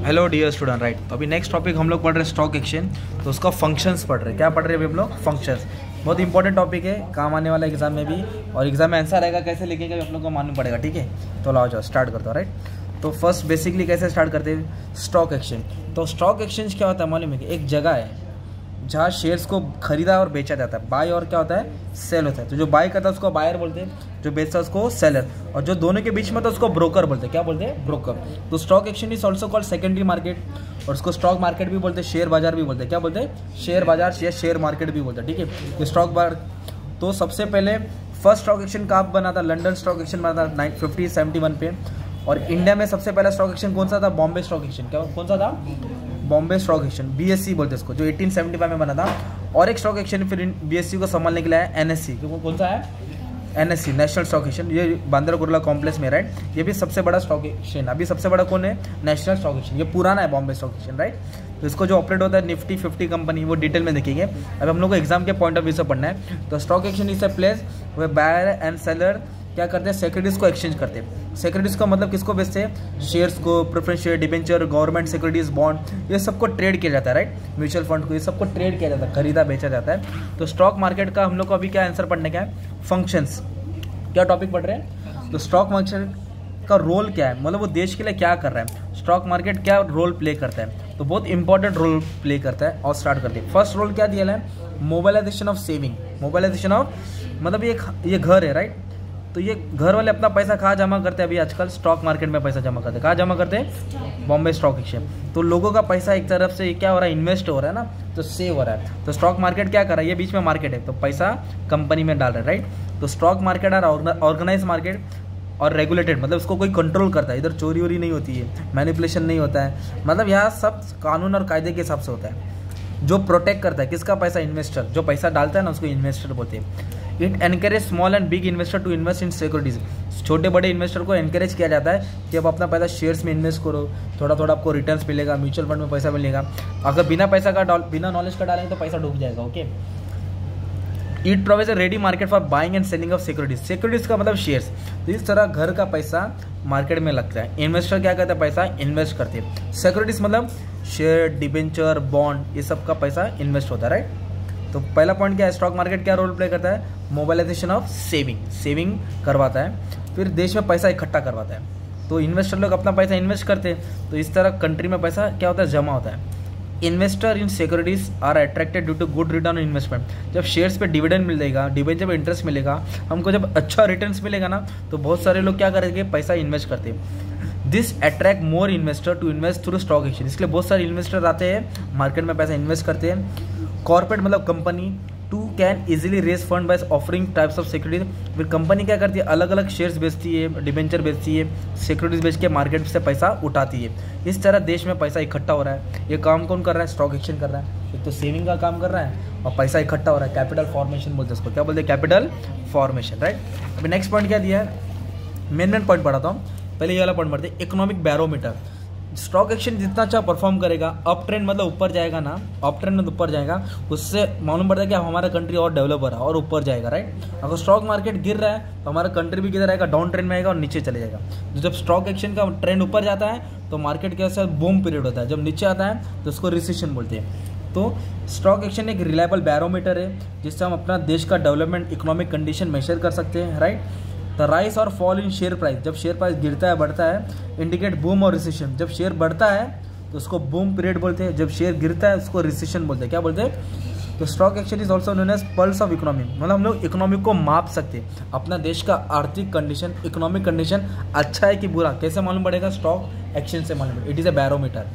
Hello dear student, right. तो अभी next topic हम लोग पढ़ रहे हैं स्टॉक एक्सचेंज। तो उसका फंक्शंस पढ़ रहे हैं। क्या पढ़ रहे हैं अभी हम लोग? फंक्शंस। बहुत इंपॉर्टेंट टॉपिक है, काम आने वाला एग्जाम में भी, और एग्जाम में आंसर आएगा कैसे लिखेंगे आप लोग को मालूम पड़ेगा। ठीक है, तो लाओ जाओ स्टार्ट करता हूँ। राइट, तो फर्स्ट बेसिकली कैसे स्टार्ट करते हैं? Stock exchange. तो स्टॉक एक्सचेंज क्या होता है मालूम है कि एक जगह है जहाँ शेयर्स को खरीदा और बेचा जाता है। बाय और क्या होता है? सेल होता है। तो जो बाय करता है उसको बायर बोलते हैं, जो बेचता है उसको सेलर, और जो दोनों के बीच में तो उसको ब्रोकर बोलते हैं। क्या बोलते हैं? ब्रोकर। तो stock exchange is also called secondary market, और उसको स्टॉक मार्केट भी बोलते हैं, शेयर बाजार भी बोलते हैं। क्या बोलते हैं? शेयर बाजार या शेयर मार्केट भी बोलते हैं। ठीक है, तो स्टॉक बार। तो सबसे पहले फर्स्ट स्टॉक एक्सचेंज कब बना था? लंदन स्टॉक एक्सचेंज बना था 1571 पे। और इंडिया में सबसे पहला स्टॉक एक्सचेंज कौन सा था? Bombay stock exchange. क्या कौन सा था? बॉम्बे स्टॉक एक्सचेंज, BSE बोलते हैं इसको, जो 1875 में बना था। और एक स्टॉक एक्सचेंज फिर BSE को संभालने के लिए है NSE। कौन सा है? NSE, national stock exchange. ये बांद्रा कुर्ला कॉम्प्लेक्स में, राइट। ये भी सबसे बड़ा स्टॉक एक्सचेंज। अभी सबसे बड़ा कौन है? National stock exchange. ये पुराना है बॉम्बे स्टॉक एक्सचेंज, राइट। तो इसको जो ऑपरेट होता है निफ्टी 50 कंपनी, वो डिटेल में देखेंगे। अब हम लोग को एग्जाम के पॉइंट ऑफ व्यू से पढ़ना है। तो stock exchange is a place वे बायर एंड सेलर क्या करते हैं? सिक्योरिटीज को एक्सचेंज करते हैं। सिक्योरिटीज का मतलब किसको बेचते हैं? शेयर्स को, preference share, debenture, government securities, bond, ये सबको ट्रेड किया जाता है, राइट। म्यूचुअल फंड को, ये सबको ट्रेड किया जाता है, खरीदा बेचा जाता है। तो स्टॉक मार्केट का हम लोग को अभी क्या आंसर पढ़ने का है? फंक्शंस। क्या टॉपिक पढ़ रहे हैं? तो स्टॉक मार्केट का रोल क्या है, मतलब वो देश के लिए क्या कर रहा है, स्टॉक मार्केट क्या रोल प्ले करता है। तो बहुत इंपॉर्टेंट रोल प्ले करता है। और स्टार्ट करते हैं। फर्स्ट रोल क्या दिया है? मोबाइलाइजेशन ऑफ सेविंग। मोबाइलाइजेशन ऑफ मतलब ये घर है, राइट। तो ये घर वाले अपना पैसा कहाँ जमा करते हैं? अभी आजकल स्टॉक मार्केट में पैसा जमा करते हैं। कहाँ जमा करते हैं? Bombay stock exchange. तो लोगों का पैसा एक तरफ से क्या हो रहा है? इन्वेस्ट हो रहा है ना, तो सेव हो रहा है। तो स्टॉक मार्केट क्या कर रहा है? ये बीच में मार्केट है, तो पैसा कंपनी में डाल रहा है, राइट। तो stock market are organise market और रेगुलेटेड, मतलब उसको कोई कंट्रोल करता है। इधर चोरी वोरी नहीं होती है, मैनिपुलेशन नहीं होता है, मतलब यहाँ सब कानून और कायदे के हिसाब से होता है। जो प्रोटेक्ट करता है किसका पैसा? इन्वेस्टर। जो पैसा डालता है ना उसको इन्वेस्टर बोलते हैं। It encourage small and big investor to invest in securities. छोटे बड़े इन्वेस्टर को एनकरेज किया जाता है कि अब अपना पैसा शेयर्स में इन्वेस्ट करो, थोड़ा थोड़ा आपको रिटर्न्स मिलेगा, म्यूचुअल फंड में पैसा मिलेगा। अगर बिना नॉलेज का डालेंगे तो पैसा डूब जाएगा। Okay. It provides a ready market for buying and selling of securities. Securities का मतलब शेयर्स। तो इस तरह घर का पैसा मार्केट में लगता है। इन्वेस्टर क्या करता है? पैसा इन्वेस्ट करते हैं। सिक्योरिटीज मतलब शेयर, डिबेंचर, बॉन्ड, ये सब का पैसा इन्वेस्ट होता है, राइट। तो पहला पॉइंट क्या है? स्टॉक मार्केट क्या रोल प्ले करता है? मोबाइलाइजेशन ऑफ सेविंग करवाता है, फिर देश में पैसा इकट्ठा करवाता है। तो इन्वेस्टर लोग अपना पैसा इन्वेस्ट करते हैं, तो इस तरह कंट्री में पैसा क्या होता है? जमा होता है। Investor in securities are attracted due to good return on investment. जब शेयर्स पे डिविडेंड मिलेगा, डिबेंचर पे इंटरेस्ट मिलेगा, हमको जब अच्छा रिटर्न्स मिलेगा ना, तो बहुत सारे लोग क्या करेंगे? पैसा इन्वेस्ट करते हैं। This attract more investor to invest through stock exchange. इसलिए बहुत सारे इन्वेस्टर आते हैं मार्केट में पैसा इन्वेस्ट करते हैं। कॉर्पोरेट मतलब company to can easily raise fund by offering types of securities. फिर कंपनी क्या करती है? अलग अलग शेयर्स बेचती है, डिबेंचर बेचती है, सिक्योरिटीज बेच के मार्केट से पैसा उठाती है। इस तरह देश में पैसा इकट्ठा हो रहा है। ये काम कौन कर रहा है? स्टॉक एक्सचेंज कर रहा है। एक तो सेविंग का काम कर रहा है और पैसा इकट्ठा हो रहा है। कैपिटल फॉर्मेशन बोलते हैं उसको। क्या बोलते हैं? Capital formation, right. अभी नेक्स्ट पॉइंट क्या दिया है? मेन पॉइंट पढ़ाता हूँ। पहले ये वाला पॉइंट पढ़ते हैं, इकोनॉमिक बैरोमीटर। स्टॉक एक्सचेंज जितना अच्छा परफॉर्म करेगा, अप ट्रेंड मतलब ऊपर जाएगा ना, अप ट्रेंड में ऊपर जाएगा, उससे मालूम पड़ता है कि हमारा कंट्री और डेवलप हो रहा है और ऊपर जाएगा, राइट। अगर स्टॉक मार्केट गिर रहा है तो हमारा कंट्री भी किधर आएगा? डाउन ट्रेंड में आएगा और नीचे चले जाएगा। तो जब स्टॉक एक्सचेंज का ट्रेंड ऊपर जाता है तो मार्केट के साथ बूम पीरियड होता है। जब नीचे आता है तो उसको रिसेशन बोलते हैं। तो स्टॉक एक्सचेंज एक रिलायबल बैरोमीटर है जिससे हम अपना देश का डेवलपमेंट, इकोनॉमिक कंडीशन मेजर कर सकते हैं, राइट। द राइज और फॉल इन शेयर प्राइस। जब शेयर प्राइस गिरता है, बढ़ता है, इंडिकेट बूम और रिसेशन। जब शेयर बढ़ता है तो उसको बूम पीरियड बोलते हैं, जब शेयर गिरता है उसको रिसेशन बोलते हैं। क्या बोलते हैं? तो stock exchange is also known as pulse of economy. मतलब हम लोग इकोनॉमी को माप सकते हैं, अपना देश का आर्थिक कंडीशन, इकोनॉमिक कंडीशन अच्छा है कि बुरा, कैसे मालूम पड़ेगा? स्टॉक एक्सचेंज से मालूम पड़ेगा। It is a barometer.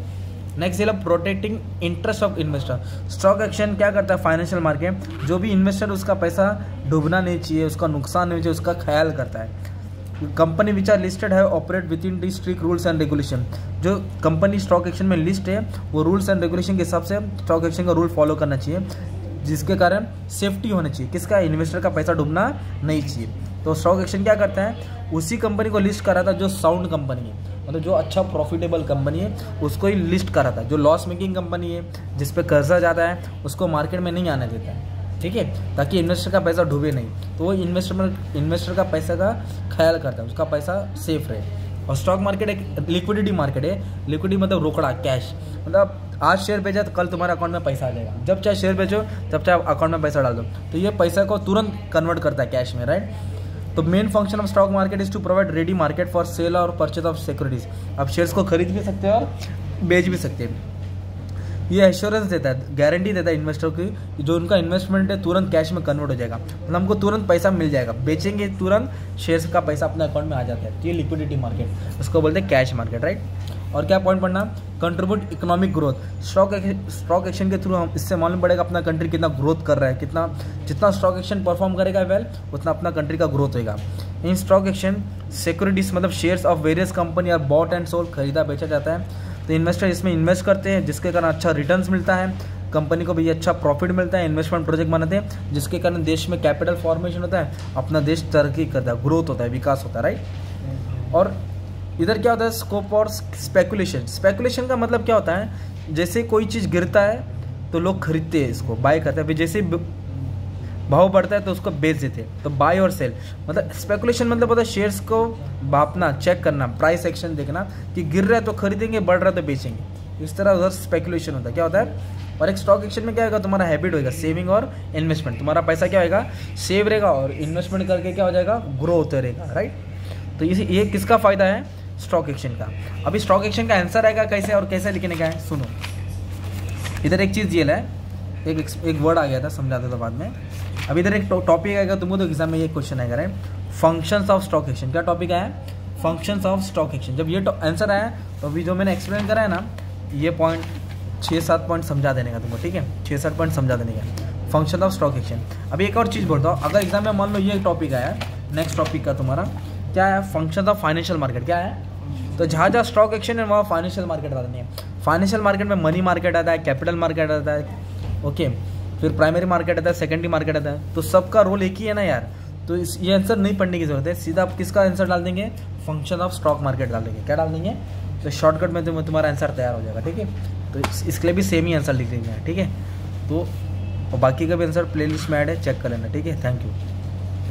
Next ये protecting interest of investor. Stock exchange क्या करता है? फाइनेंशियल मार्केट, जो भी इन्वेस्टर, उसका पैसा डूबना नहीं चाहिए, उसका नुकसान नहीं चाहिए, उसका ख्याल करता है। कंपनी विच आर लिस्टेड है operate with in the strict rules and regulation. जो कंपनी स्टॉक एक्सचेंज में लिस्ट है वो रूल्स एंड रेगुलेशन के हिसाब से स्टॉक एक्सचेंज का रूल फॉलो करना चाहिए, जिसके कारण सेफ्टी होनी चाहिए। किसका? इन्वेस्टर का पैसा डूबना नहीं चाहिए। तो स्टॉक एक्सचेंज क्या करता है? उसी कंपनी को लिस्ट करा था जो साउंड कंपनी है, मतलब जो अच्छा प्रॉफिटेबल कंपनी है उसको ही लिस्ट करा था। जो लॉस मेकिंग कंपनी है, जिस पे कर्जा जाता है, उसको मार्केट में नहीं आने देता है, ठीक है, ताकि इन्वेस्टर का पैसा डूबे नहीं। तो वो इन्वेस्टर का पैसा का ख्याल करता है, उसका पैसा सेफ रहे। और स्टॉक मार्केट एक लिक्विडिटी मार्केट है। लिक्विडिटी मतलब रोकड़ा, कैश, मतलब आज शेयर बेचा तो कल तुम्हारे अकाउंट में पैसा आ जाएगा। जब चाहे शेयर बेचो तब चाहे अकाउंट में पैसा डाल दो, तो ये पैसा को तुरंत कन्वर्ट करता है कैश में, राइट। तो main function of stock market is to provide ready market for sale और परचेज ऑफ सिक्योरिटीज। आप शेयर्स को खरीद भी सकते हैं और बेच भी सकते हैं। ये एश्योरेंस देता है, गारंटी देता है इन्वेस्टर की, जो उनका इन्वेस्टमेंट है तुरंत कैश में कन्वर्ट हो जाएगा, मतलब हमको तुरंत पैसा मिल जाएगा, बेचेंगे तुरंत शेयर्स का पैसा अपने अकाउंट में आ जाता है। तो ये लिक्विडिटी मार्केट, उसको बोलते हैं कैश मार्केट, राइट। और क्या पॉइंट पढ़ना, contribute economic growth. Stock action के थ्रू हम इससे मालूम पड़ेगा अपना कंट्री कितना ग्रोथ कर रहा है, कितना जितना स्टॉक एक्शन परफॉर्म करेगा वेल उतना अपना कंट्री का ग्रोथ होगा। इन स्टॉक एक्शन सिक्योरिटीज मतलब शेयर्स ऑफ वेरियस कंपनी और बॉट एंड सोल्ड, खरीदा बेचा जाता है। तो इन्वेस्टर इसमें इन्वेस्ट करते हैं जिसके कारण अच्छा रिटर्न्स मिलता है, कंपनी को भी अच्छा प्रॉफिट मिलता है, इन्वेस्टमेंट प्रोजेक्ट बनाते हैं जिसके कारण देश में कैपिटल फॉर्मेशन होता है, अपना देश तरक्की करता है, ग्रोथ होता है, विकास होता है, राइट। और इधर क्या होता है, स्कोप और स्पेकुलेशन। स्पेकुलेशन का मतलब क्या होता है, जैसे कोई चीज़ गिरता है तो लोग खरीदते हैं, इसको बाय करते हैं, फिर जैसे भाव बढ़ता है तो उसको बेच देते हैं, तो बाय और सेल। मतलब स्पेकुलेशन मतलब होता है शेयर्स को भापना, चेक करना, प्राइस एक्शन देखना कि गिर रहा है तो खरीदेंगे, बढ़ रहा है तो बेचेंगे, इस तरह उधर स्पेकुलेशन होता है। क्या होता है, और एक स्टॉक एक्शन में क्या होगा, तुम्हारा हैबिट होगा सेविंग और इन्वेस्टमेंट, तुम्हारा पैसा क्या होगा, सेव रहेगा और इन्वेस्टमेंट करके क्या हो जाएगा, ग्रो होते रहेगा, राइट। तो ये किसका फ़ायदा है, स्टॉक एक्शन का। अभी स्टॉक एक्शन का आंसर आएगा कैसे और कैसे लिखने का है, सुनो। इधर एक चीज़ ये है, एक वर्ड आ गया था, समझा देता बाद में। अभी इधर एक टॉपिक आएगा तुमको, तो एग्जाम में ये क्वेश्चन आएगा, right. Functions of stock action, क्या टॉपिक आया, फंक्शंस ऑफ स्टॉक एक्शन। जब ये आंसर आया तो अभी जो मैंने एक्सप्लेन करा है ना, ये पॉइंट 6-7 पॉइंट समझा देने का तुमको, ठीक है, 6-7 पॉइंट समझा देने का, फंक्शन ऑफ स्टॉक एक्शन। अभी एक और चीज़ बोलता हूँ, अगर एग्जाम में मान लो ये टॉपिक आया, नेक्स्ट टॉपिक का तुम्हारा क्या है, फंक्शन ऑफ फाइनेंशियल मार्केट, क्या है, तो जहाँ जहाँ स्टॉक एक्शन है वहाँ फाइनेंशियल मार्केट आता नहीं है। फाइनेंशियल मार्केट में मनी मार्केट आता है, कैपिटल मार्केट आता है, ओके, फिर प्राइमरी मार्केट आता है, सेकेंडरी मार्केट आता है, तो सबका रोल एक ही है ना यार। तो ये आंसर नहीं पढ़ने की जरूरत है, सीधा आप किसका आंसर डाल देंगे, फंक्शन ऑफ स्टॉक मार्केट डाल देंगे, क्या डाल देंगे, तो शॉर्टकट में तुम्हारा आंसर तैयार हो जाएगा, ठीक है। तो इसके लिए भी सेम ही आंसर लिख देंगे, ठीक है। तो बाकी का भी आंसर प्लेलिस्ट में ऐड है, चेक कर लेना, ठीक है। Thank you.